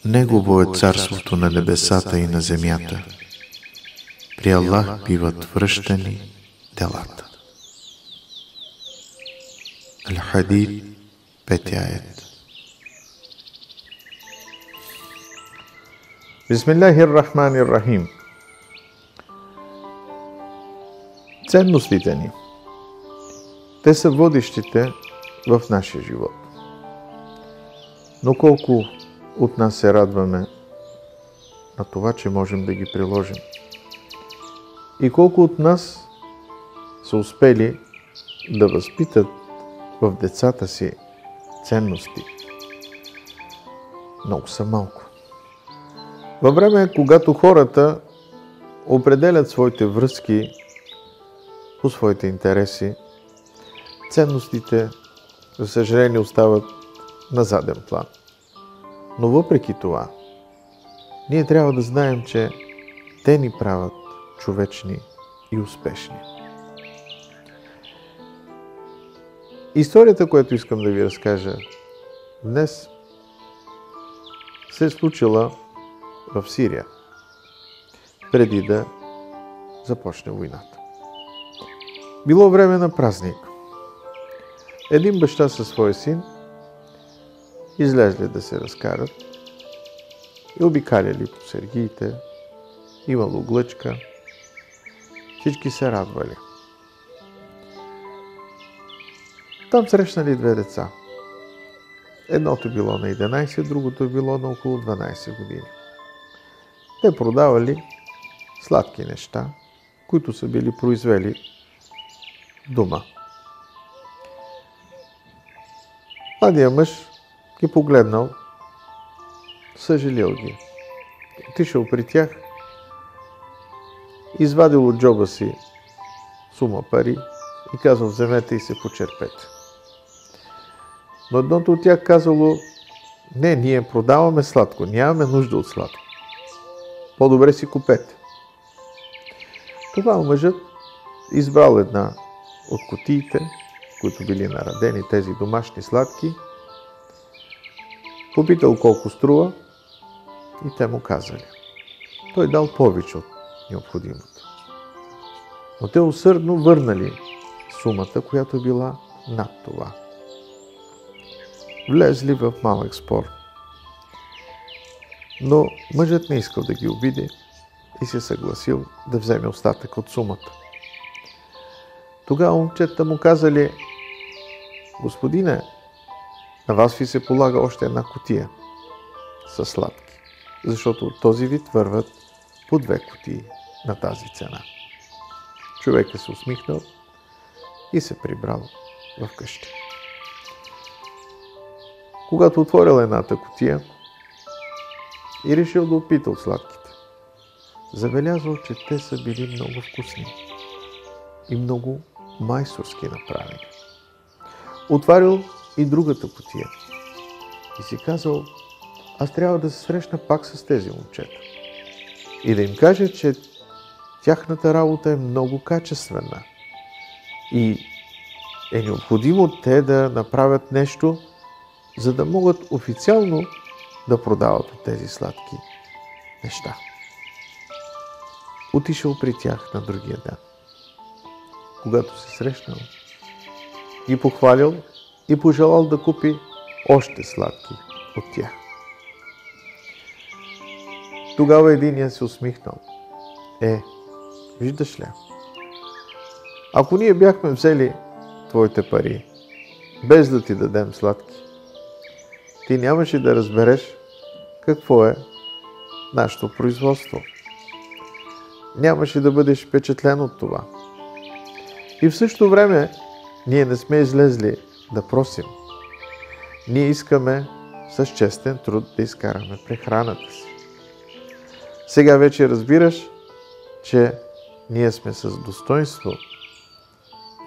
Негово е царството на небесата и на земята. При Аллах биват връщани делата. Ал-Хадид, 5 аят. Бисмиллахир-рахманир-рахим. Ценностите ни. Те са водещите в нашия живот. Но колко от нас се радваме на това, че можем да ги приложим? И колко от нас са успели да възпитат в децата си ценности? Много са малко. Във време, когато хората определят своите връзки по своите интереси, ценностите, за съжаление, остават на заден план. Но въпреки това, ние трябва да знаем, че те ни правят човечни и успешни. Историята, която искам да ви разкажа днес, се е случила в Сирия, преди да започне войната. Било време на празник. Един баща със своя син излезли да се разкарат и обикаляли по сергиите, имало глъчка, всички се радвали. Там срещнали две деца. Едното било на 11, другото било на около 12 години. Те продавали сладки неща, които са били произвели дома. Младия мъж ги погледнал, съжалил ги. Отишъл при тях, извадил от джоба си сума пари и казал: вземете и се почерпете. Но едното от тях казало: не, ние продаваме сладко, нямаме нужда от сладко. По-добре си купете. Тогава мъжът избрал една от кутиите, които били наредени, тези домашни сладки, попитал колко струва и те му казали. Той дал повече от необходимото. Но те усърдно върнали сумата, която била над това. Влезли в малък спор. Но мъжът не искал да ги обиди и се съгласил да вземе остатък от сумата. Тогава момчета му казали: господине, на вас ви се полага още една кутия със сладки, защото от този вид върват по 2 кутии на тази цена. Човекът се усмихнал и се прибрал в къщи. Когато отворил едната кутия и решил да опита от сладките, забелязал, че те са били много вкусни и много майсторски направени. Отварил и другата кутия и си казал: аз трябва да се срещна пак с тези момчета и да им кажа, че тяхната работа е много качествена и е необходимо те да направят нещо, за да могат официално да продават от тези сладки неща. Отишъл при тях на другия ден. Когато се срещнал, ги похвалил и пожелал да купи още сладки от тях. Тогава единият се усмихнал. Виждаш ли, ако ние бяхме взели твоите пари, без да ти дадем сладки, ти нямаше да разбереш какво е нашето производство. Нямаше да бъдеш впечатлен от това. И в същото време ние не сме излезли да просим. Ние искаме с честен труд да изкараме прехраната си. Сега вече разбираш, че ние сме с достоинство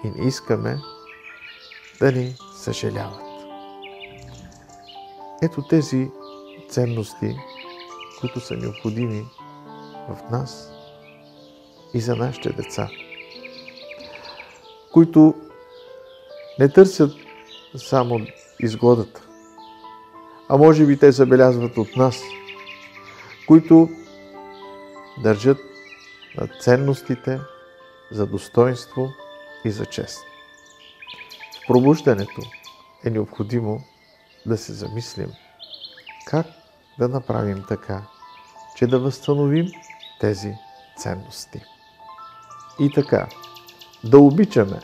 и не искаме да ни съжаляват. Ето тези ценности, които са необходими в нас и за нашите деца, които не търсят само изгодата, а може би те забелязват от нас които държат на ценностите за достоинство и за чест. В пробуждането е необходимо да се замислим как да направим така, че да възстановим тези ценности. И така, да обичаме,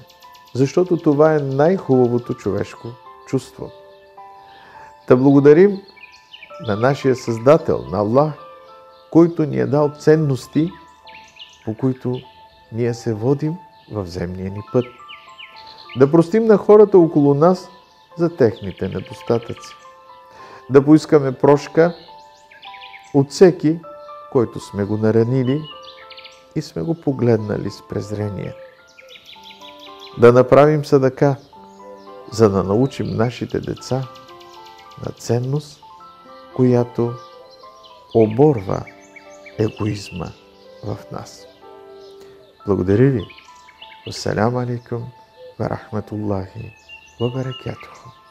защото това е най-хубавото човешко чувство. Да благодарим на нашия Създател, на Аллах, който ни е дал ценности, по които ние се водим в земния ни път. Да простим на хората около нас за техните недостатъци. Да поискаме прошка от всеки, който сме го наранили и сме го погледнали с презрение. Да направим садака, за да научим нашите деца на ценност, която оборва егоизма в нас. Благодаря ви. Ассаляму алейкум ва рахматуллахи ва баракатуху.